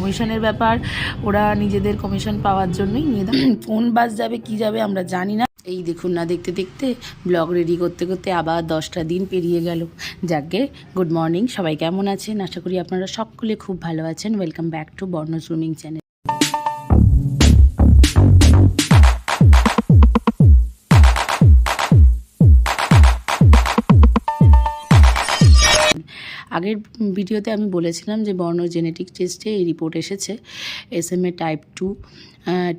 কমিশনের ব্যাপার, ওরা নিজেদের কমিশন পাওয়ার জন্যই নিয়ে দেয়। কোন বাস যাবে কি যাবে আমরা জানি না। এই দেখুন না, দেখতে দেখতে ব্লগ রেডি করতে করতে আবার 10টা দিন পেরিয়ে গেল। যাকে গুড মর্নিং, সবাই কেমন আছেন? আশা করি আপনারা সকলে খুব ভালো আছেন। ওয়েলকাম ব্যাক টু বর্ণ সুইমিং চ্যানেল। আগের ভিডিওতে আমি বলেছিলাম যে বর্ণ জেনেটিক টেস্টে এই রিপোর্ট এসেছে SMA টাইপ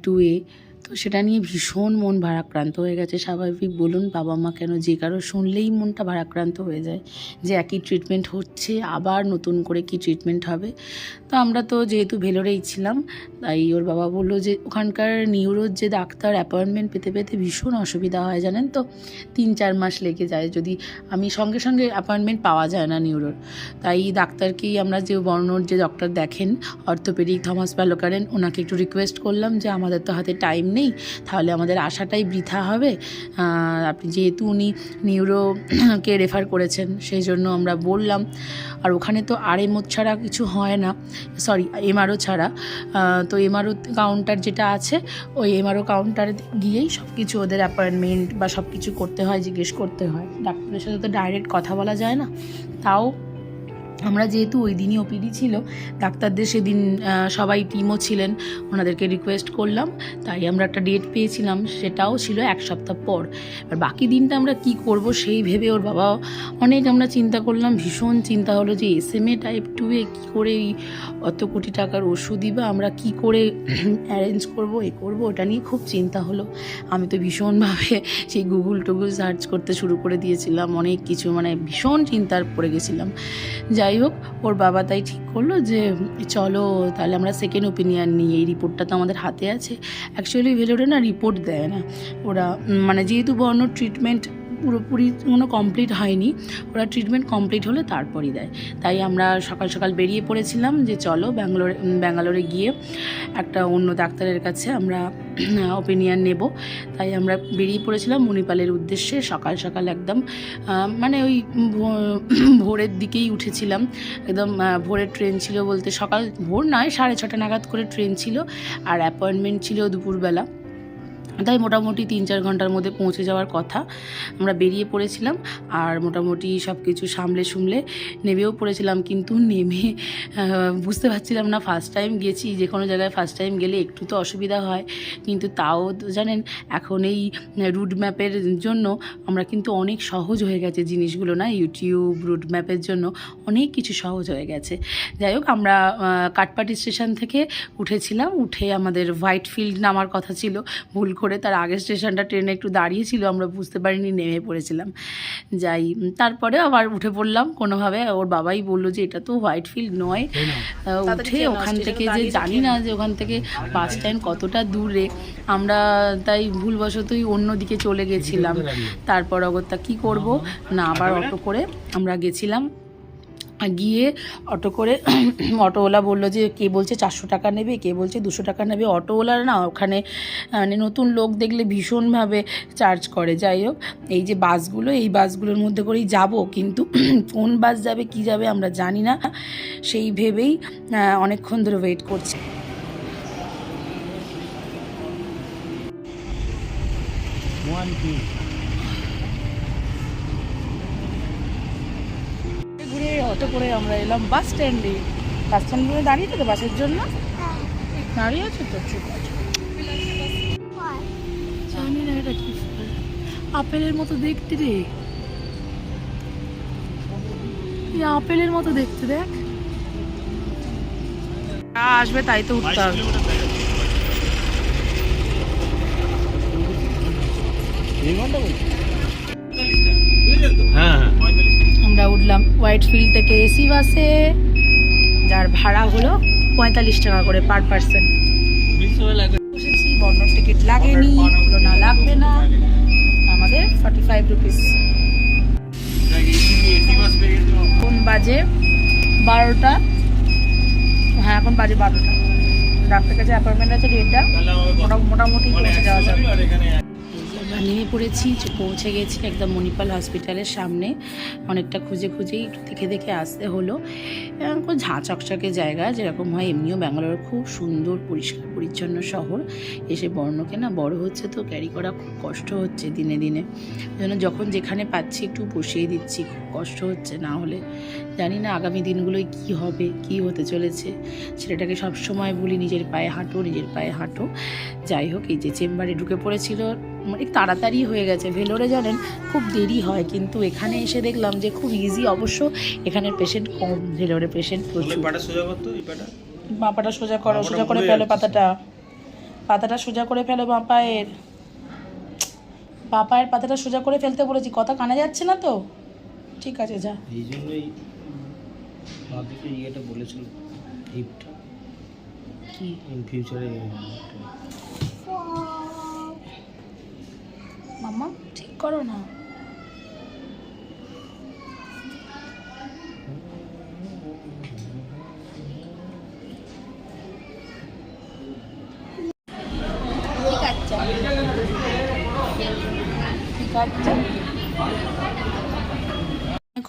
2A। তো সেটা নিয়ে ভীষণ মন ভারাক্রান্ত হয়ে গেছে। স্বাভাবিক বলুন, বাবা মা কেন, যে কারো শুনলেই মনটা ভারাক্রান্ত হয়ে যায় যে একই ট্রিটমেন্ট হচ্ছে, আবার নতুন করে কি ট্রিটমেন্ট হবে। তো আমরা তো যেহেতু ভেলোরেই ছিলাম, তাই ওর বাবা বললো যে ওখানকার নিউরোর যে ডাক্তার, অ্যাপয়েন্টমেন্ট পেতে পেতে ভীষণ অসুবিধা হয় জানেন তো, 3-4 মাস লেগে যায়। যদি আমি সঙ্গে সঙ্গে অ্যাপয়েন্টমেন্ট পাওয়া যায় না নিউরোর। তাই ডাক্তারকেই আমরা, যে বর্ণর যে ডক্টর দেখেন অর্থোপেডিক থমাস প্যালোকারেন, ওনাকে একটু রিকোয়েস্ট করলাম যে আমাদের তো হাতে টাইম নেই, তাহলে আমাদের আশাটাই বৃথা হবে। আপনি যেহেতু উনি নিউরোকে রেফার করেছেন, সেই জন্য আমরা বললাম। আর ওখানে তো RMO ছাড়া কিছু হয় না, সরি MRO ছাড়া। তো MRO কাউন্টার যেটা আছে, ওই MRO কাউন্টারে গিয়েই সব কিছু ওদের অ্যাপয়েন্টমেন্ট বা সব কিছু করতে হয়, জিজ্ঞেস করতে হয়। ডাক্তারের সাথে তো ডাইরেক্ট কথা বলা যায় না। তাও আমরা যেহেতু ওই দিনই OPD ছিল, ডাক্তারদের সেদিন সবাই টিমও ছিলেন, ওনাদেরকে রিকোয়েস্ট করলাম, তাই আমরা একটা ডেট পেয়েছিলাম। সেটাও ছিল 1 সপ্তাহ পর। আর বাকি দিনটা আমরা কি করব সেই ভেবে ওর বাবা অনেক আমরা চিন্তা করলাম। ভীষণ চিন্তা হলো যে SMA টাইপ 2-এ কী করে অত কোটি টাকার ওষুধই বা আমরা কি করে অ্যারেঞ্জ করব, করব, ওটা নিয়ে খুব চিন্তা হলো। আমি তো ভীষণভাবে সেই গুগল সার্চ করতে শুরু করে দিয়েছিলাম, অনেক কিছু, মানে ভীষণ চিন্তার পড়ে গেছিলাম। যাই হোক, ওর বাবা তাই ঠিক করলো যে চলো তাহলে আমরা সেকেন্ড ওপিনিয়ন নিই। এই রিপোর্টটা তো আমাদের হাতে আছে। অ্যাকচুয়ালি ভেলোরে না রিপোর্ট দেয় না ওরা, মানে যেহেতু বর্ণ ট্রিটমেন্ট পুরোপুরি কোনো কমপ্লিট হয়নি, ওরা ট্রিটমেন্ট কমপ্লিট হলে তারপরই দেয়। তাই আমরা সকাল সকাল বেরিয়ে পড়েছিলাম যে চলো ব্যাঙ্গালোরে গিয়ে একটা অন্য ডাক্তারের কাছে আমরা ওপিনিয়ন নেব। তাই আমরা বেরিয়ে পড়েছিলাম মণিপালের উদ্দেশ্যে। সকাল সকাল একদম মানে ওই ভোরের দিকেই উঠেছিলাম। একদম ভোরের ট্রেন ছিল, বলতে সকাল ভোর নয়, 6:30 নাগাদ করে ট্রেন ছিল, আর অ্যাপয়েন্টমেন্ট ছিল দুপুরবেলা। তাই মোটামুটি 3-4 ঘন্টার মধ্যে পৌঁছে যাওয়ার কথা। আমরা বেরিয়ে পড়েছিলাম আর মোটামুটি সব কিছু সামলে নেমেও পড়েছিলাম। কিন্তু নেমে বুঝতে পারছিলাম না, ফার্স্ট টাইম গেছি, যে কোনো জায়গায় ফার্স্ট টাইম গেলে একটু তো অসুবিধা হয়। কিন্তু তাও জানেন, এখন এই রুট ম্যাপের জন্য আমরা কিন্তু অনেক সহজ হয়ে গেছে জিনিসগুলো, না, ইউটিউব রুট ম্যাপের জন্য অনেক কিছু সহজ হয়ে গেছে। যাই হোক, আমরা কাটপাটি স্টেশন থেকে উঠেছিলাম। উঠে আমাদের হোয়াইটফিল্ড নামার কথা ছিল, ভুল করে তার আগের স্টেশনটা ট্রেনে একটু দাঁড়িয়েছিল, আমরা বুঝতে পারিনি, নেমে পড়েছিলাম। তারপরে আবার উঠে পড়লাম কোনোভাবে। ওর বাবাই বললো যে এটা তো হোয়াইটফিল্ড নয়। উঠে ওখান থেকে, যে জানি না যে ওখান থেকে বাস স্ট্যান্ড কতটা দূরে, আমরা তাই ভুলবশতই অন্য দিকে চলে গেছিলাম। তারপর অগত্যা কী করব না, আবার অটো করে আমরা গেছিলাম। গিয়ে অটোওয়ালা বললো যে কে বলছে 400 টাকা নেবে, কে বলছে 200 টাকা নেবে। অটোওয়ালার না ওখানে মানে নতুন লোক দেখলে ভীষণভাবে চার্জ করে। যাই হোক, এই যে বাসগুলো, এই বাসগুলোর মধ্যে করেই যাব, কিন্তু কোন বাস যাবে কি যাবে আমরা জানি না, সেই ভেবেই অনেকক্ষণ ধরে ওয়েট করছি। ঘুরে অটো করে আমরা এলাম বাস স্ট্যান্ডে। বাস স্ট্যান্ডে দাঁড়িয়ে তো বাসের জন্য দাঁড়িয়ে আছে তো, ঠিক আছে। জানি না এটা কি ফল, আপেলের মতো দেখতে রে, আপেলের মতো দেখতে, দেখ। আসবে তাই তো উঠতে হবে। আমরা উঠলাম হোয়াইটফিল্ড থেকে AC বাসে, যার ভাড়া হলো 45 টাকা করে পার পার্সন। বসেছি, বর্ণর টিকিট লাগেনি, হলো না, লাগবে না, আমাদের 45 রুপিস। কোন বাজে 12টা, হ্যাঁ এখন বাজে 12টা। ডাক্তারের কাছে অ্যাপয়েন্টমেন্ট আছে 1:30টা, মোটামুটি পৌঁছে যাওয়া যাবে। নেমে পড়েছি, পৌঁছে গেছি একদম মণিপাল হসপিটালের সামনে। অনেকটা খুঁজে খুঁজেই দেখে দেখে আসতে হলো। ঝাঁ চকচকে জায়গা, যেরকম হয় এমনিও ব্যাঙ্গালোর খুব সুন্দর পরিষ্কার পরিচ্ছন্ন শহর। এসে বর্ণকে না বড় হচ্ছে তো ক্যারি করা খুব কষ্ট হচ্ছে দিনে দিনে, যেন যখন যেখানে পাচ্ছি একটু বসিয়ে দিচ্ছি, খুব কষ্ট হচ্ছে। না হলে জানি না আগামী দিনগুলোয় কি হবে, কি হতে চলেছে। ছেলেটাকে সবসময় বলি নিজের পায়ে হাঁটো, নিজের পায়ে হাঁটো। যাই হোক, এই যে চেম্বারে ঢুকে পড়েছিল, মানে তাড়াতাড়ি হয়ে গেছে। ভেলোরে জানেন খুব দেরি হয়, কিন্তু এখানে এসে দেখলাম যে খুব ইজি। অবশ্য এখানের পেশেন্ট কম, ভেলোরে পেশেন্ট প্রচুর। বাপাটা সোজা করো, সোজা করে ফেলো পাতাটা সোজা করে ফেলো। বাপায়ের পাতাটা সোজা করে ফেলতে বলেছি, কথা কানে যাচ্ছে না তো? ঠিক আছে, যা। এই জন্যই বাবাকে এটা বলেছিল গিফট কি ইন ফিউচারে। মাম্মা ঠিক করো না।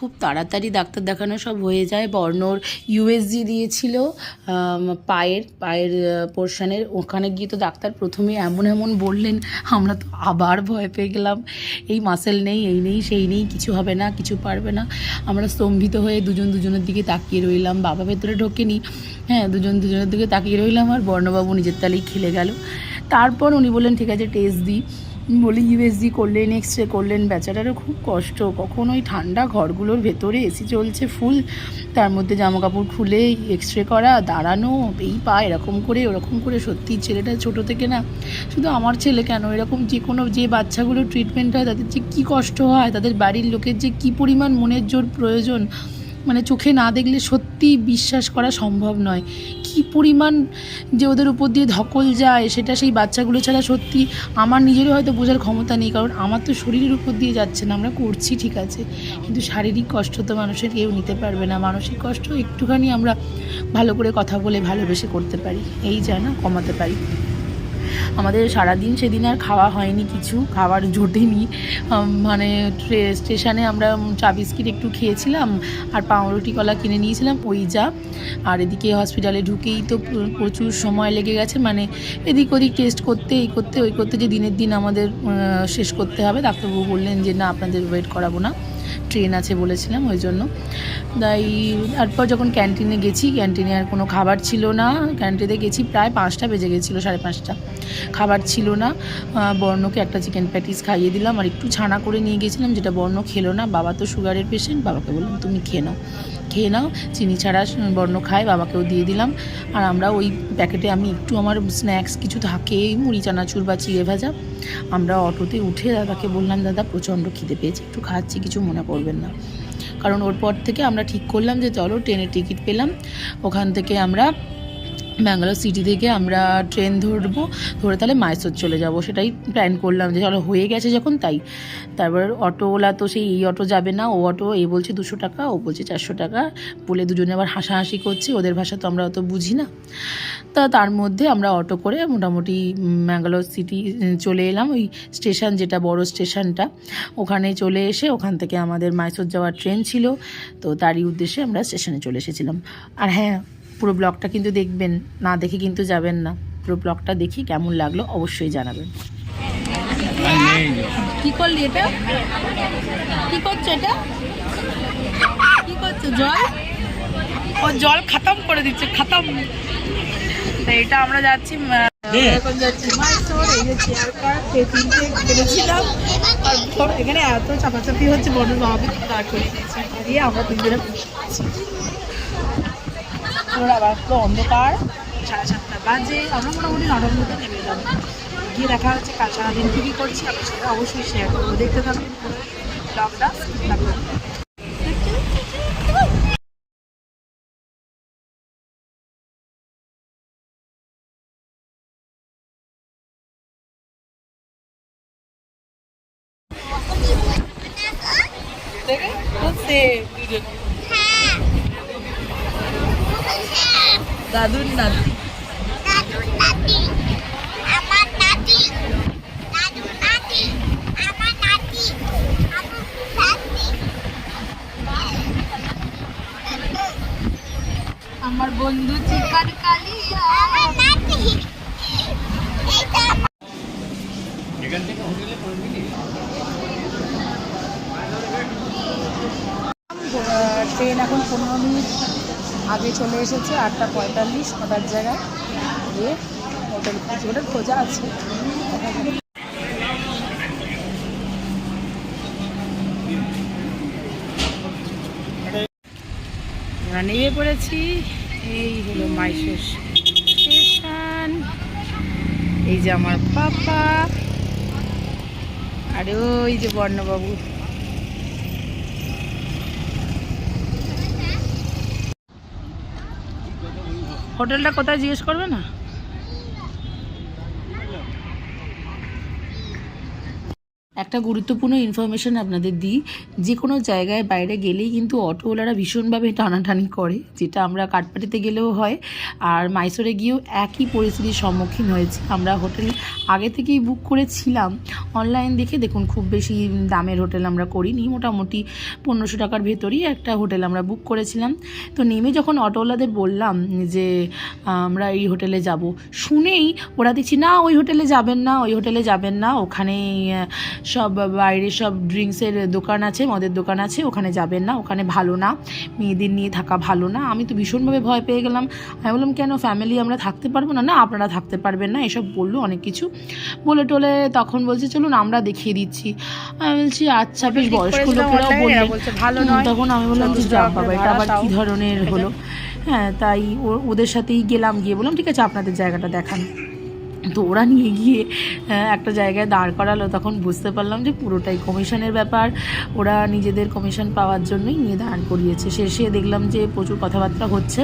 খুব তাড়াতাড়ি ডাক্তার দেখানো সব হয়ে যায়। বর্ণর ইউএসজি দিয়েছিল পায়ের পোর্শনের। ওখানে গিয়ে তো ডাক্তার প্রথমে এমন বললেন, আমরা তো আবার ভয় পেয়ে গেলাম। এই মাসেল নেই, এই নেই, সেই নেই, কিছু হবে না, কিছু পারবে না। আমরা স্তম্ভিত হয়ে দুজনের দিকে তাকিয়ে রইলাম। বাবা ভেতরে ঢোকেনি, হ্যাঁ, দুজনের দিকে তাকিয়ে রইলাম। আর বর্ণবাবু নিজের তালেই খেলে গেল। তারপর উনি বললেন ঠিক আছে টেস্ট দিই বলে ইউএসজি করলেন, এক্সরে করলেন। বেচারারও খুব কষ্ট। কখন ওই ঠান্ডা ঘরগুলোর ভেতরে এসি চলছে ফুল, তার মধ্যে জামা কাপড় খুলে এক্সরে করা, দাঁড়ানো, এই পা এরকম করে ওরকম করে। সত্যি ছেলেটা ছোটো থেকে না, শুধু আমার ছেলে কেন, এরকম যে বাচ্চাগুলো ট্রিটমেন্ট হয় তাদের যে কী কষ্ট হয়, তাদের বাড়ির লোকের যে কী পরিমাণ মনের জোর প্রয়োজন, মানে চোখে না দেখলে সত্যি বিশ্বাস করা সম্ভব নয়। কী পরিমাণ যে ওদের উপর দিয়ে ধকল যায়, সেটা সেই বাচ্চাগুলো ছাড়া সত্যি আমার নিজেরও হয়তো বোঝার ক্ষমতা নেই। কারণ আমার তো শরীরের উপর দিয়ে যাচ্ছে না, আমরা করছি ঠিক আছে, কিন্তু শারীরিক কষ্ট তো মানুষের কেউ নিতে পারবে না। মানসিক কষ্ট একটুখানি আমরা ভালো করে কথা বলে ভালোবেসে করতে পারি, এই যা না কমাতে পারি। আমাদের সারাদিন সেদিন আর খাওয়া হয়নি, কিছু খাবার জোটেনি। মানে স্টেশনে আমরা চা বিস্কিট একটু খেয়েছিলাম আর পাউরুটি কলা কিনে নিয়েছিলাম, ওই যা। আর এদিকে হসপিটালে ঢুকেই তো প্রচুর সময় লেগে গেছে, মানে এদিক ওদিক টেস্ট করতে, এই করতে ওই করতে, যে দিনের দিন আমাদের শেষ করতে হবে। ডাক্তারবাবু বললেন যে না, আপনাদের ওয়েট করাবো না, ট্রেন আছে বলেছিলাম ওই জন্য। তাই তারপর যখন ক্যান্টিনে গেছি, ক্যান্টিনে আর কোনো খাবার ছিল না। ক্যান্টিনে গেছি প্রায় 5টা বেজে গেছিলো, 5:30। খাবার ছিল না। বর্ণকে একটা চিকেন প্যাটিস খাইয়ে দিলাম আর একটু ছানা করে নিয়ে গেছিলাম, যেটা বর্ণ খেলো না। বাবা তো সুগারের পেশেন্ট, বাবাকে বললাম তুমি খেয়ে নাও, চিনি ছাড়া বর্ণ খায়, বাবাকেও দিয়ে দিলাম। আর আমরা ওই প্যাকেটে আমি একটু আমার স্ন্যাক্স কিছু থাকে, মুড়ি চানাচুর বা চিড়ে ভাজা, আমরা অটোতে উঠে দাদাকে বললাম দাদা প্রচণ্ড খিদে পেয়েছে, একটু খাচ্ছি, কিছু মনে করবেন না। কারণ ওর পর থেকে আমরা ঠিক করলাম যে চলো ট্রেনের টিকিট পেলাম, ওখান থেকে আমরা ব্যাঙ্গালোর সিটি থেকে আমরা ট্রেন ধরে তাহলে মাইসোর চলে যাব, সেটাই প্ল্যান করলাম যে চলো হয়ে গেছে যখন তাই। তারপর অটোওয়ালা তো সেই এই অটো যাবে না, ও অটো এ বলছে 200 টাকা, ও বলছে 400 টাকা বলে দুজনে আবার হাসাহাসি করছে, ওদের ভাষা তো আমরা অত বুঝি না। তার মধ্যে আমরা অটো করে মোটামুটি ব্যাঙ্গালোর সিটি চলে এলাম, ওই স্টেশন যেটা বড় স্টেশনটা, ওখানে চলে এসে ওখান থেকে আমাদের মাইসোর যাওয়ার ট্রেন ছিল, তো তারই উদ্দেশ্যে আমরা স্টেশনে চলে এসেছিলাম। আর হ্যাঁ, পুরো ব্লগটা কিন্তু দেখবেন, না দেখে কিন্তু যাবেন না। পুরো ব্লগটা দেখি কেমন লাগলো অবশ্যই জানাবেন। কি করলি এটা? কি করছো এটা? কি করছো? জল খতম করে দিচ্ছে, খতম। এটা আমরা যাচ্ছি, এখন যাচ্ছি মাইসোর। এই যে চেয়ার কার তিনটে কিনেছিলাম, আর এখানে এত চাপাচাপি হচ্ছে, বড় বাবাকে দাঁড় করে দিয়েছি, দিয়ে আমরা তিনজনে আবার তো অন্ধকার, 7:30 বাজে। আমরা মোটামুটি 9টার মধ্যে নেমে যাবো। গিয়ে দেখা হচ্ছে কাল সারাদিন কী করছি, আমি সেটা অবশ্যই শেয়ার করবো। দেখতে থাকবেন ব্লগটা। দাদুর নাতি, আমার নাতি, দাদুর নাতি। আমার বন্ধু চিকন কালিয়া। ট্রেন এখন 15 মিনিট আগে চলে এসেছে, 8:45, 9টার জায়গায় গিয়ে হোটেল খোঁজা আছে। আমরা নেমে পড়েছি, এই হলো মাইসোর স্টেশন। এই যে আমার পাপা, আর ওই যে বর্ণবাবু। হোটেলটা কোথায় জিজ্ঞেস করবে না? একটা গুরুত্বপূর্ণ ইনফরমেশন আপনাদের দিই, যে কোনো জায়গায় বাইরে গেলেই কিন্তু অটোওয়ালারা ভীষণভাবে টানাটানি করে, যেটা আমরা কাঠপাটিতে গেলেও হয়, আর মাইসোরে গিয়েও একই পরিস্থিতির সম্মুখীন হয়েছি। আমরা হোটেল আগে থেকেই বুক করেছিলাম অনলাইন দেখে। দেখুন, খুব বেশি দামের হোটেল আমরা করিনি, মোটামুটি 1500 টাকার ভেতরই একটা হোটেল আমরা বুক করেছিলাম। তো নেমে যখন অটোওয়ালাদের বললাম যে আমরা এই হোটেলে যাব, শুনেই ওরা দেখছি না ওই হোটেলে যাবেন না, ওই হোটেলে যাবেন না, ওখানে সব বাইরে সব ড্রিঙ্কসের দোকান আছে, মদের দোকান আছে, ওখানে যাবেন না, ওখানে ভালো না, মেয়েদের নিয়ে থাকা ভালো না। আমি তো ভীষণভাবে ভয় পেয়ে গেলাম। আমি বললাম কেন, ফ্যামিলি আমরা থাকতে পারবো না? না, আপনারা থাকতে পারবেন না, এসব বললো অনেক কিছু বলে টোলে। তখন বলছে চলুন আমরা দেখিয়ে দিচ্ছি। আমি বলছি আচ্ছা, বেশ বয়স্ক লোকেরাও বলছে ভালো নয়। তখন আমি বললাম যে যা বাবা, এটা আবার কী ধরনের হলো? হ্যাঁ, তাই ওদের সাথেই গেলাম, গিয়ে বললাম ঠিক আছে আপনাদের জায়গাটা দেখান। তো ওরা নিয়ে গিয়ে একটা জায়গায় দাঁড় করালো। তখন বুঝতে পারলাম যে পুরোটাই কমিশনের ব্যাপার, ওরা নিজেদের কমিশন পাওয়ার জন্যই নিয়ে দাঁড় করিয়েছে। শেষে দেখলাম যে প্রচুর কথাবার্তা হচ্ছে।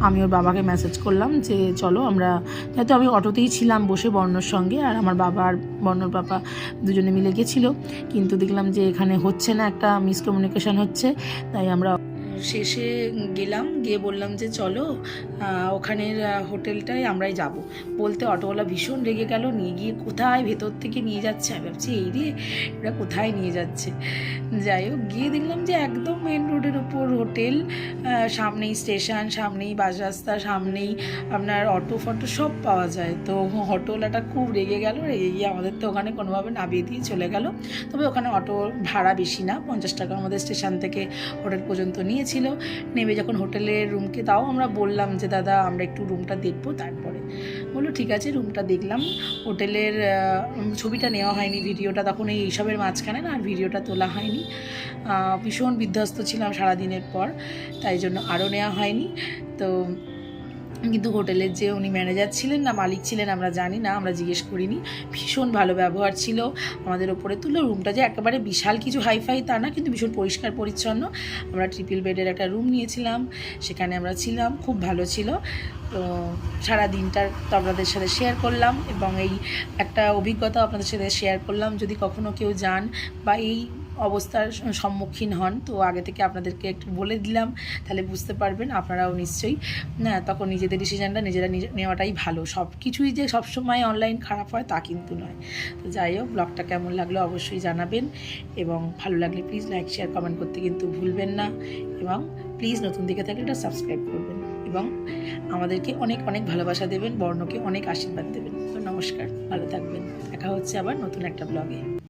আমি ওর বাবাকে মেসেজ করলাম যে চলো আমরা, যেহেতু আমি অটোতেই ছিলাম বসে বর্ণর সঙ্গে, আর আমার বাবা আর বর্ণর বাবা দুজনে মিলে গেছিলো, কিন্তু দেখলাম যে এখানে হচ্ছে না, একটা মিসকমিউনিকেশন হচ্ছে। তাই আমরা শেষে গেলাম, গিয়ে বললাম যে চলো ওখানের হোটেলটায় আমরাই যাব। বলতে অটোওয়ালা ভীষণ রেগে গেল, নিয়ে গিয়ে কোথায় ভেতর থেকে নিয়ে যাচ্ছে। আমি ভাবছি এই রে, ওরা কোথায় নিয়ে যাচ্ছে। যাই হোক, গিয়ে দেখলাম যে একদম মেন রোডের উপর হোটেল, সামনেই স্টেশন, সামনেই বাস রাস্তা, সামনেই আপনার অটো ফটো সব পাওয়া যায়। তো অটোওয়ালাটা খুব রেগে গেল, রেগে গিয়ে আমাদের তো ওখানে কোনোভাবে নামিয়ে দিয়ে চলে গেল। তবে ওখানে অটো ভাড়া বেশি না, 50 টাকা আমাদের স্টেশন থেকে হোটেল পর্যন্ত নিয়েছিল। নেমে যখন হোটেলের রুমকে, তাও আমরা বললাম যে দাদা আমরা একটু রুমটা দেখবো, তারপরে বললো ঠিক আছে। রুমটা দেখলাম, হোটেলের ছবিটা নেওয়া হয়নি, ভিডিওটা তখন এইসবের মাঝখানে না, আর ভিডিওটা তোলা হয়নি। ভীষণ বিধ্বস্ত ছিলাম সারাদিনের পর, তাই জন্য আরও নেওয়া হয়নি। তো কিন্তু হোটেলের যে উনি ম্যানেজার ছিলেন না মালিক ছিলেন আমরা জানি না, আমরা জিজ্ঞেস করিনি। ভীষণ ভালো ব্যবহার ছিল আমাদের ওপরে। তুলো রুমটা যে একেবারে বিশাল কিছু হাইফাই তা না, কিন্তু ভীষণ পরিষ্কার পরিচ্ছন্ন। আমরা ট্রিপল বেডের একটা রুম নিয়েছিলাম, সেখানে আমরা ছিলাম, খুব ভালো ছিল। তো সারা দিনটা তো আপনাদের সাথে শেয়ার করলাম, এবং এই একটা অভিজ্ঞতা আপনাদের সাথে শেয়ার করলাম। যদি কখনো কেউ যান বা এই অবস্থার সম্মুখীন হন, তো আগে থেকে আপনাদেরকে একটু বলে দিলাম, তাহলে বুঝতে পারবেন আপনারাও নিশ্চয়ই। না, তখন নিজেদের ডিসিশানটা নিজেরা নেওয়াটাই ভালো। সব কিছুই যে সবসময় অনলাইন খারাপ হয় তা কিন্তু নয়। তো যাই হোক, ব্লগটা কেমন লাগলো অবশ্যই জানাবেন, এবং ভালো লাগলে প্লিজ লাইক শেয়ার কমেন্ট করতে কিন্তু ভুলবেন না, এবং প্লিজ নতুন দিকে থাকলে এটা সাবস্ক্রাইব করবেন, এবং আমাদেরকে অনেক অনেক ভালোবাসা দেবেন, বর্ণকে অনেক আশীর্বাদ দেবেন। তো নমস্কার, ভালো থাকবেন, দেখা হচ্ছে আবার নতুন একটা ব্লগে।